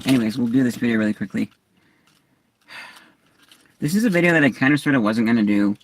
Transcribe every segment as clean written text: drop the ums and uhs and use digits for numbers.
Anyways, we'll do this video really quickly. This is a video that I kind of sort of wasn't going to do,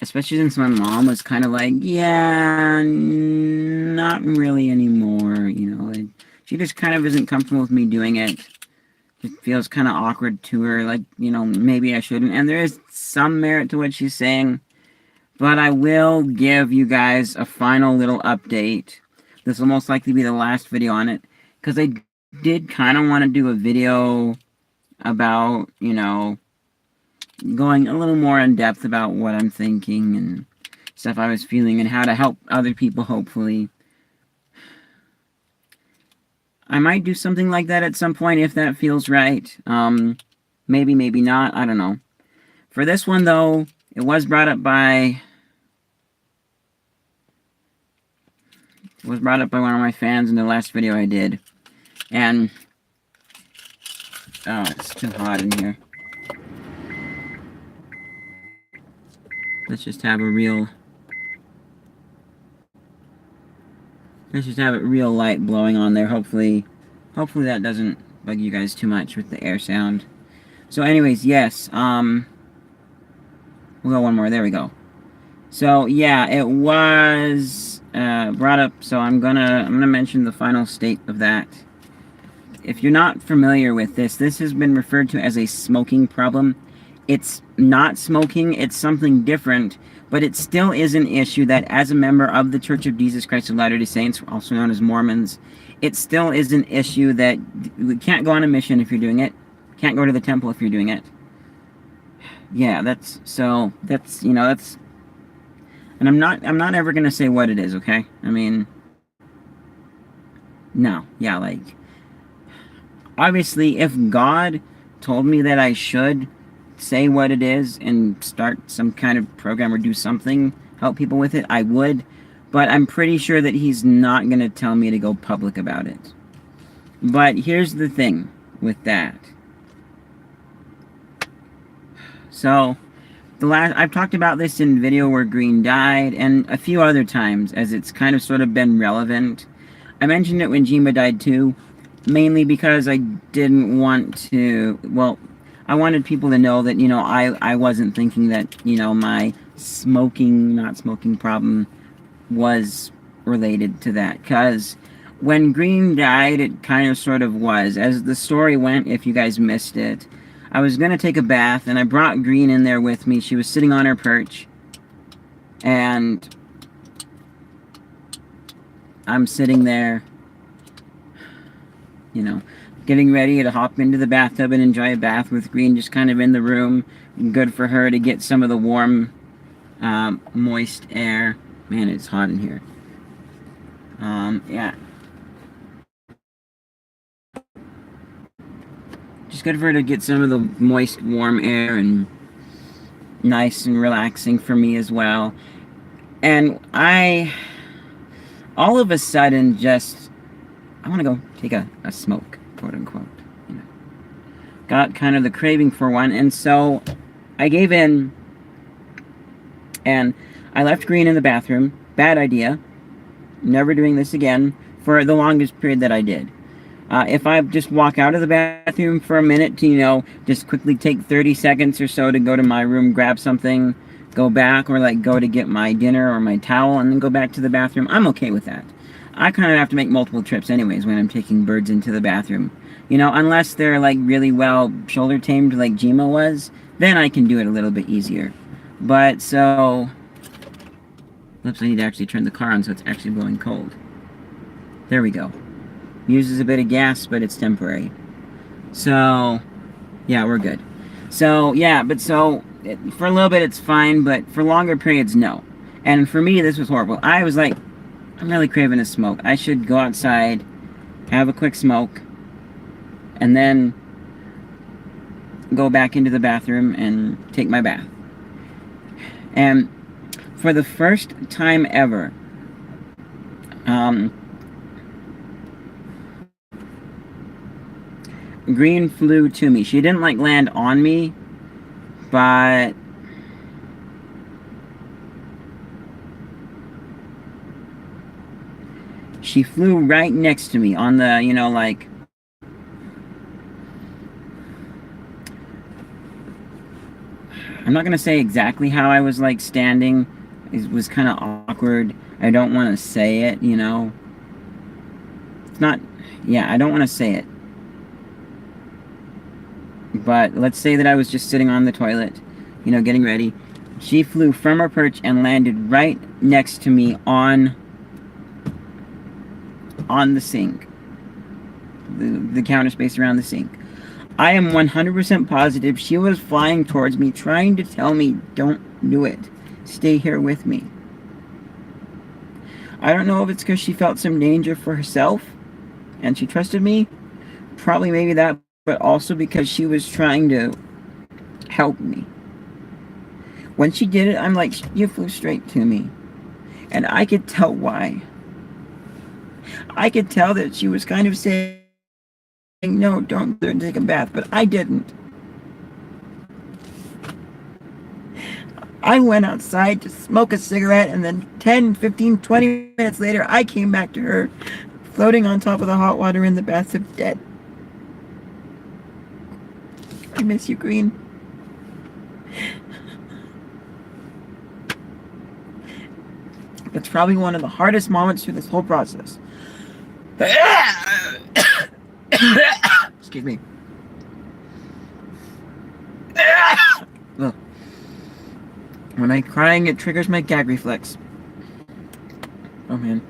especially since my mom was kind of like, yeah, not really anymore, you know. And she just kind of isn't comfortable with me doing it. It feels kind of awkward to her, like, you know, maybe I shouldn't. And there is some merit to what she's saying, but I will give you guys a final little update. This will most likely be the last video on it, because I did kind of want to do a video about, you know, going a little more in depth about what I'm thinking and stuff I was feeling and how to help other people, hopefully. I might do something like that at some point if that feels right. Maybe, maybe not. I don't know. For this one, though, it was brought up by... one of my fans in the last video I did. And... oh, it's too hot in here. Let's just have a real... let's just have it real light blowing on there. Hopefully that doesn't bug you guys too much with the air sound. So anyways, yes, we'll go one more. There we go. So yeah, it was brought up, so I'm gonna mention the final state of that. If you're not familiar with this has been referred to as a smoking problem. It's not smoking, it's something different, but it still is an issue that as a member of the Church of Jesus Christ of Latter-day Saints, also known as Mormons, it still is an issue that we can't go on a mission if you're doing it, can't go to the temple if you're doing it. Yeah, that's, you know, that's, and I'm not ever gonna say what it is, okay? I mean, no, yeah, like, obviously, if God told me that I should say what it is and start some kind of program or do something, help people with it, I would, but I'm pretty sure that he's not going to tell me to go public about it. But here's the thing with that. So, I've talked about this in video where Green died, and a few other times, as it's kind of sort of been relevant. I mentioned it when Jima died too, mainly because I didn't want to, well, I wanted people to know that, you know, I wasn't thinking that, you know, my not smoking problem was related to that. Because when Green died, it kind of sort of was. As the story went, if you guys missed it, I was going to take a bath, and I brought Green in there with me. She was sitting on her perch, and I'm sitting there, you know, getting ready to hop into the bathtub and enjoy a bath with Green just kind of in the room. Good for her to get some of the warm, moist air. Man, it's hot in here. Yeah. Just good for her to get some of the moist, warm air and nice and relaxing for me as well. And all of a sudden, I want to go take a smoke, quote unquote. You know. Got kind of the craving for one, and so I gave in, and I left Green in the bathroom. Bad idea. Never doing this again for the longest period that I did. If I just walk out of the bathroom for a minute to, you know, just quickly take 30 seconds or so to go to my room, grab something, go back, or like go to get my dinner or my towel, and then go back to the bathroom, I'm okay with that. I kind of have to make multiple trips anyways when I'm taking birds into the bathroom. You know, unless they're like really well shoulder tamed like Jima was, then I can do it a little bit easier. But so... oops, I need to actually turn the car on so it's actually blowing cold. There we go. Uses a bit of gas, but it's temporary. So, yeah, we're good. So, yeah, but so, for a little bit it's fine, but for longer periods, no. And for me, this was horrible. I was like, I'm really craving a smoke. I should go outside, have a quick smoke, and then go back into the bathroom and take my bath. And for the first time ever, Green flew to me. She didn't like land on me, but she flew right next to me on the, you know, like I'm not gonna say exactly how I was like standing. It was kind of awkward. I don't want to say it, you know. It's not, yeah, I don't want to say it. But let's say that I was just sitting on the toilet, you know, getting ready. She flew from her perch and landed right next to me on the sink. The counter space around the sink. I am 100% positive she was flying towards me, trying to tell me, don't do it. Stay here with me. I don't know if it's because she felt some danger for herself and she trusted me. Probably maybe that, but also because she was trying to help me. When she did it, I'm like, you flew straight to me. And I could tell why. I could tell that she was kind of saying, no, don't take a bath, but I didn't. I went outside to smoke a cigarette, and then 10, 15, 20 minutes later, I came back to her, floating on top of the hot water in the bathtub, dead. I miss you, Green. That's probably one of the hardest moments through this whole process. Excuse me. Ugh. When I'm crying, it triggers my gag reflex. Oh man.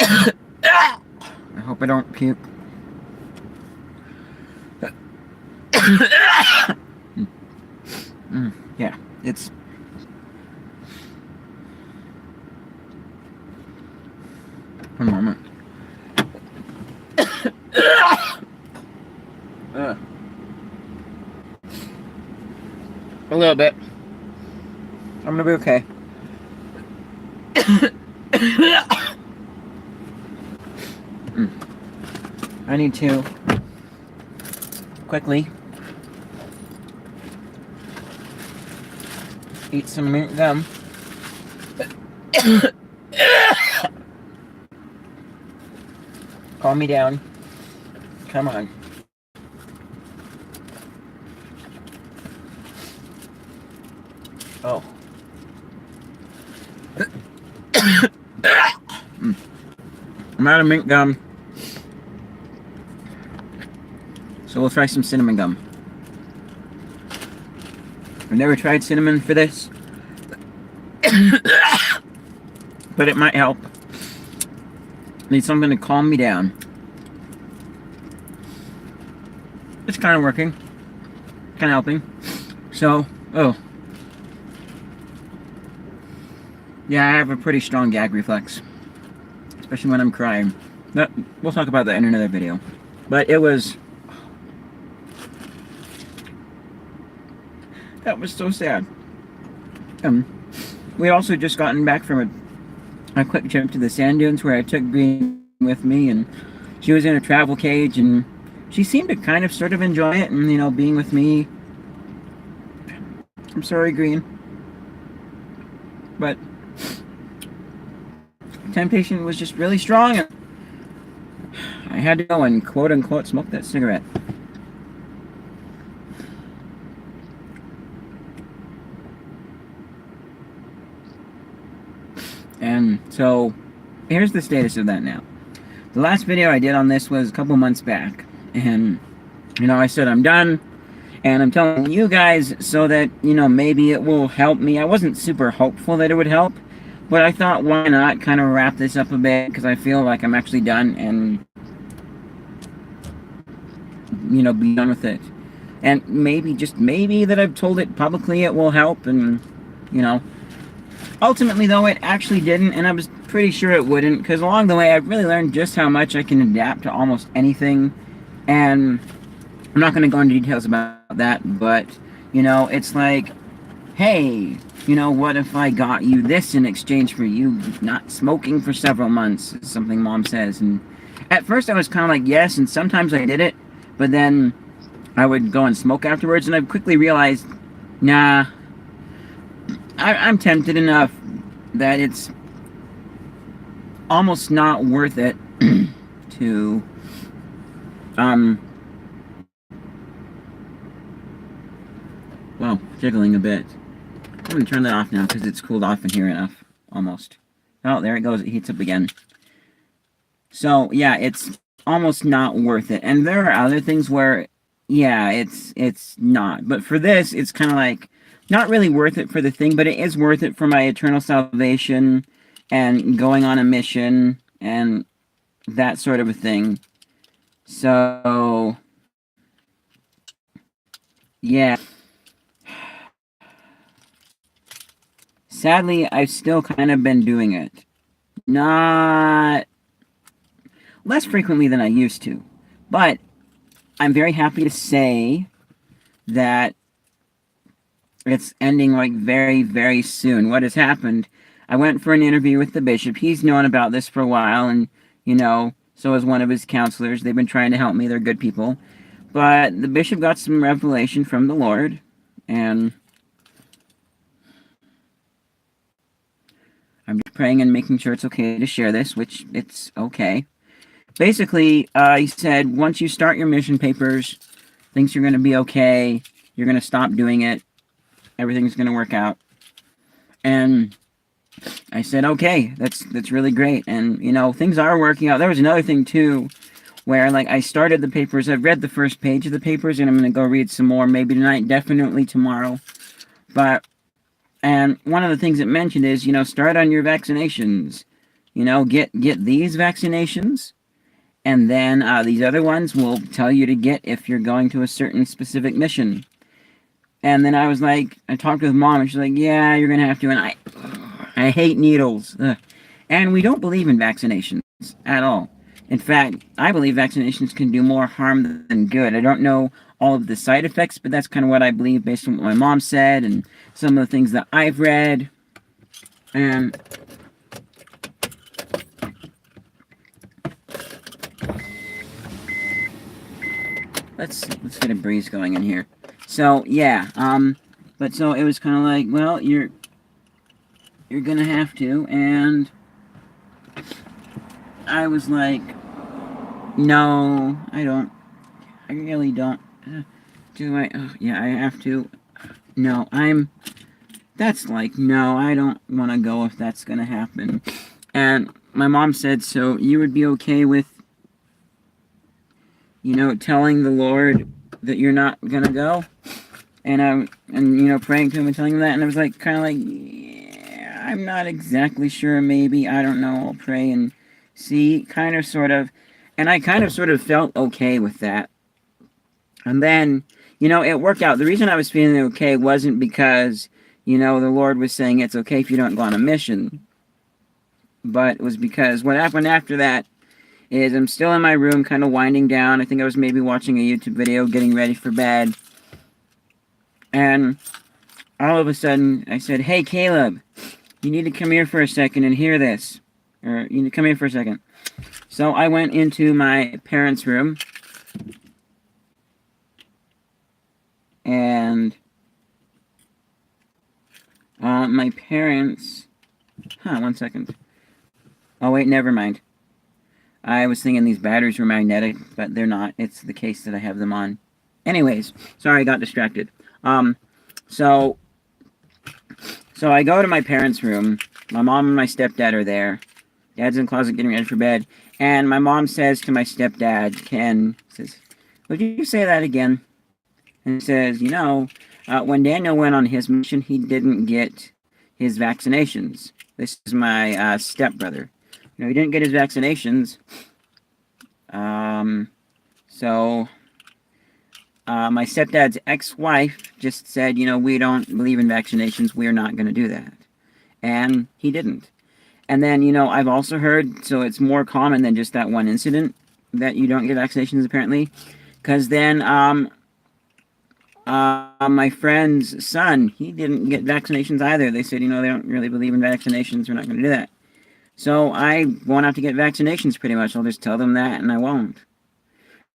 I hope I don't puke. Yeah, it's... One moment. A little bit. I'm gonna be okay. I need to quickly eat some mint gum. Calm me down. Come on. Oh. I'm out of mint gum. So we'll try some cinnamon gum. I've never tried cinnamon for this. But it might help. Need something to calm me down. It's kind of working. Kind of helping. So, oh. Yeah, I have a pretty strong gag reflex. Especially when I'm crying. We'll talk about that in another video. But it was... That was so sad. We also just gotten back from a quick trip to the sand dunes where I took Green with me, and she was in a travel cage, and she seemed to kind of sort of enjoy it, and, you know, being with me. I'm sorry, Green. But temptation was just really strong, and I had to go and quote-unquote smoke that cigarette. And so, here's the status of that now. The last video I did on this was a couple months back. And, you know, I said I'm done. And I'm telling you guys so that, you know, maybe it will help me. I wasn't super hopeful that it would help. But I thought, why not kind of wrap this up a bit? Because I feel like I'm actually done and, you know, be done with it. And maybe, just maybe that I've told it publicly it will help. And, you know. Ultimately, though, it actually didn't, and I was pretty sure it wouldn't, because along the way, I've really learned just how much I can adapt to almost anything, and I'm not going to go into details about that, but, you know, it's like, hey, you know, what if I got you this in exchange for you not smoking for several months, is something Mom says, and at first I was kind of like, yes, and sometimes I did it, but then I would go and smoke afterwards, and I quickly realized, nah, I'm tempted enough that it's almost not worth it to Well, jiggling a bit. I'm going to turn that off now because it's cooled off in here enough. Almost. Oh, there it goes. It heats up again. So, yeah, it's almost not worth it. And there are other things where, yeah, it's not. But for this, it's kind of like, not really worth it for the thing, but it is worth it for my eternal salvation and going on a mission and that sort of a thing. So, yeah. Sadly, I've still kind of been doing it. Not less frequently than I used to. But I'm very happy to say that it's ending like very, very soon. What has happened? I went for an interview with the bishop. He's known about this for a while, and so is one of his counselors. They've been trying to help me. They're good people. But the bishop got some revelation from the Lord, and I'm just praying and making sure it's okay to share this, which it's okay. Basically, he said, once you start your mission papers, things are going to be okay. You're going to stop doing it. Everything's going to work out. And I said, okay, that's really great. And, things are working out. There was another thing, too, where, like, I started the papers. I've read the first page of the papers, and I'm going to go read some more, maybe tonight, definitely tomorrow. And one of the things it mentioned is, start on your vaccinations. Get these vaccinations. And then these other ones will tell you to get if you're going to a certain specific mission. And then I was like, I talked with Mom, and she's like, yeah, you're going to have to. And I hate needles. Ugh. And we don't believe in vaccinations at all. In fact, I believe vaccinations can do more harm than good. I don't know all of the side effects, but that's kind of what I believe based on what my mom said and some of the things that I've read. And let's get a breeze going in here. So yeah, but so it was kind of like, well, you're gonna have to, and I was like, no, I don't. I really don't. Do I? Oh, yeah, I have to. No, that's like, no, I don't want to go if that's gonna happen. And my mom said, so you would be okay with, telling the Lord that you're not gonna go? And praying to him and telling him that, and I was like, kind of like, yeah, I'm not exactly sure, maybe, I don't know, I'll pray and see, kind of, sort of, and I kind of, sort of felt okay with that. And then, it worked out. The reason I was feeling okay wasn't because, the Lord was saying it's okay if you don't go on a mission, but it was because what happened after that is I'm still in my room, kind of winding down. I think I was maybe watching a YouTube video, getting ready for bed. And all of a sudden, I said, hey, Caleb, you need to come here for a second and hear this. Or, you need to come here for a second. So I went into my parents' room. And my parents... one second. Oh, wait, never mind. I was thinking these batteries were magnetic, but they're not. It's the case that I have them on. Anyways, sorry, I got distracted. So I go to my parents' room. My mom and my stepdad are there. Dad's in the closet getting ready for bed. And my mom says to my stepdad, Ken, says, would you say that again? And he says, when Daniel went on his mission, he didn't get his vaccinations. This is my stepbrother. He didn't get his vaccinations. So my stepdad's ex-wife just said, we don't believe in vaccinations. We're not going to do that. And he didn't. And then, I've also heard, so it's more common than just that one incident, that you don't get vaccinations, apparently. Because then, my friend's son, he didn't get vaccinations either. They said, they don't really believe in vaccinations. We're not going to do that. So I won't have to get vaccinations, pretty much. I'll just tell them that, and I won't.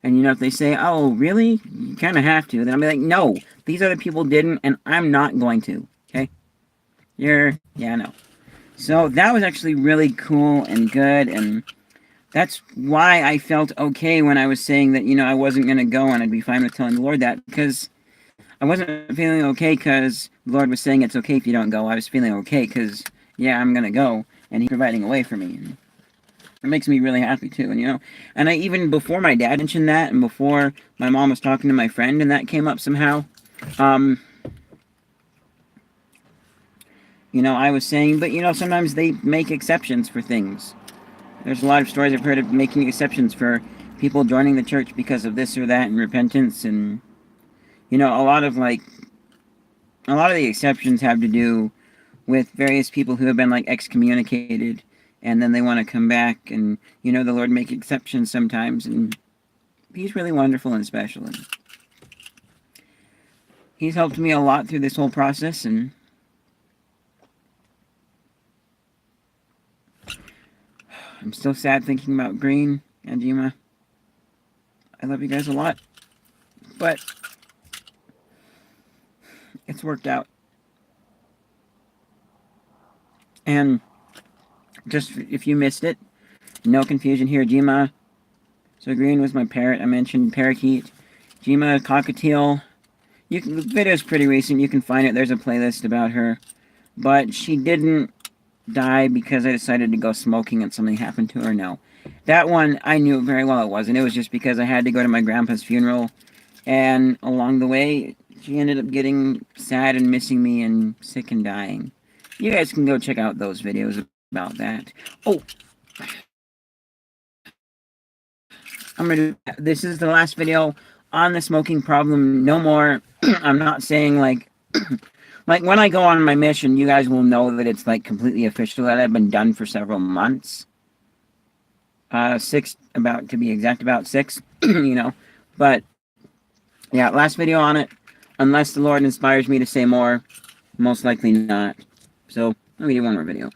And, if they say, oh, really? You kind of have to. Then I'll be like, no, these other people didn't, and I'm not going to. Okay? Yeah, no. So that was actually really cool and good, and that's why I felt okay when I was saying that, I wasn't going to go, and I'd be fine with telling the Lord that, because I wasn't feeling okay because the Lord was saying it's okay if you don't go. I was feeling okay because, yeah, I'm going to go, and He's providing a way for me. And it makes me really happy, too. And, and I even, before my dad mentioned that, and before my mom was talking to my friend, and that came up somehow, I was saying, but, sometimes they make exceptions for things. There's a lot of stories I've heard of making exceptions for people joining the church because of this or that and repentance, and, a lot of the exceptions have to do with various people who have been excommunicated, and then they want to come back, and the Lord make exceptions sometimes, and He's really wonderful and special, and He's helped me a lot through this whole process. And I'm still sad thinking about Green and Jima. I love you guys a lot, but it's worked out. And just if you missed it, no confusion here, Jima. So Green was my parrot. I mentioned parakeet. Jima, cockatiel. The video's pretty recent. You can find it. There's a playlist about her. But she didn't die because I decided to go smoking and something happened to her. No. That one, I knew very well it wasn't. It was just because I had to go to my grandpa's funeral. And along the way, she ended up getting sad and missing me and sick and dying. You guys can go check out those videos about that. Oh! This is the last video on the smoking problem. No more. I'm not saying like when I go on my mission, you guys will know that it's completely official, that I've been done for several months. 6, about to be exact, about 6, But yeah, last video on it. Unless the Lord inspires me to say more, most likely not. So let me do one more video.